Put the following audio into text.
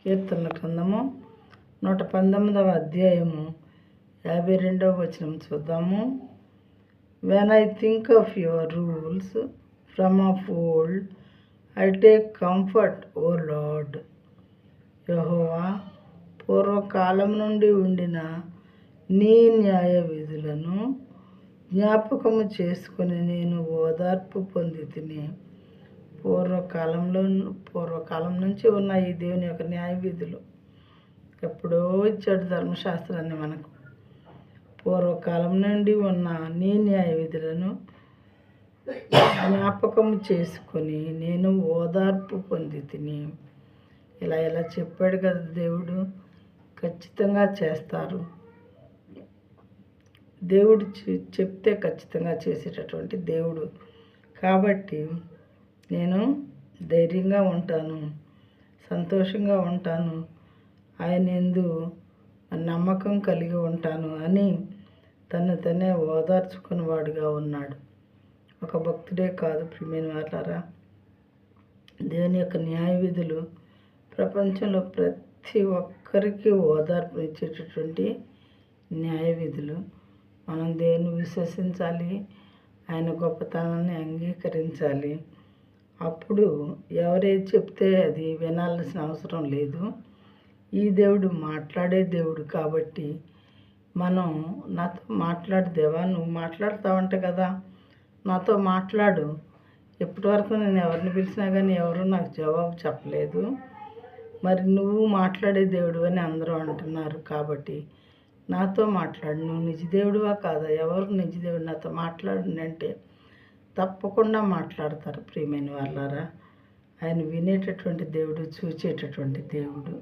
కీర్తనల గ్రంథము 119వ అధ్యాయము 52వ వచనం చూద్దాము. When I think of your rules from of old, I take comfort O Lord. Jehovah, పూర్వకాలం నుండి ఉండిన నీ న్యాయ విధులను జ్ఞాపకము చేసుకొని నేను ఓదార్పు పొంది తిని. పూర్వకాలం నుంచి ఉన్న ఈ దేవుని యొక్క న్యాయ విధులు ఎప్పుడో ఇచ్చాడు ధర్మశాస్త్రాన్ని మనకు. పూర్వకాలం నుండి ఉన్న నీ న్యాయ విధులను జ్ఞాపకము చేసుకొని నేను ఓదార్పు పొంది తిని. ఇలా చెప్పాడు కదా దేవుడు, ఖచ్చితంగా చేస్తారు. దేవుడు చెప్తే ఖచ్చితంగా చేసేటటువంటి దేవుడు కాబట్టి నేను ధైర్యంగా ఉంటాను, సంతోషంగా ఉంటాను, ఆయన యందు నమ్మకం కలిగి ఉంటాను అని తనే ఓదార్చుకునేవాడుగా ఉన్నాడు. ఒక భక్తుడే కాదు ప్రియమైన వారలారా, దేవుని యొక్క న్యాయ విధులు ప్రపంచంలో ప్రతి ఒక్కరికి ఓదార్పు ఇచ్చేటటువంటి న్యాయ విధులు. మనం దేవుని విశ్వసించాలి, ఆయన గొప్పతనాన్ని అంగీకరించాలి. అప్పుడు ఎవరేది చెప్తే అది వినాల్సిన అవసరం లేదు. ఈ దేవుడు మాట్లాడే దేవుడు కాబట్టి మనం నాతో మాట్లాడు దేవా, నువ్వు మాట్లాడుతావంట కదా, నాతో మాట్లాడు. ఇప్పటివరకు నేను ఎవరిని పిలిచినా కానీ ఎవరు నాకు జవాబు చెప్పలేదు. మరి నువ్వు మాట్లాడే దేవుడు అని అందరూ అంటున్నారు కాబట్టి నాతో మాట్లాడు. నువ్వు నిజదేవుడివా కాదా? ఎవరు నిజదేవుడు నాతో మాట్లాడండి అంటే తప్పకుండా మాట్లాడతారు ప్రియమైన వాళ్ళారా. ఆయన వినేటటువంటి దేవుడు, చూచేటటువంటి దేవుడు.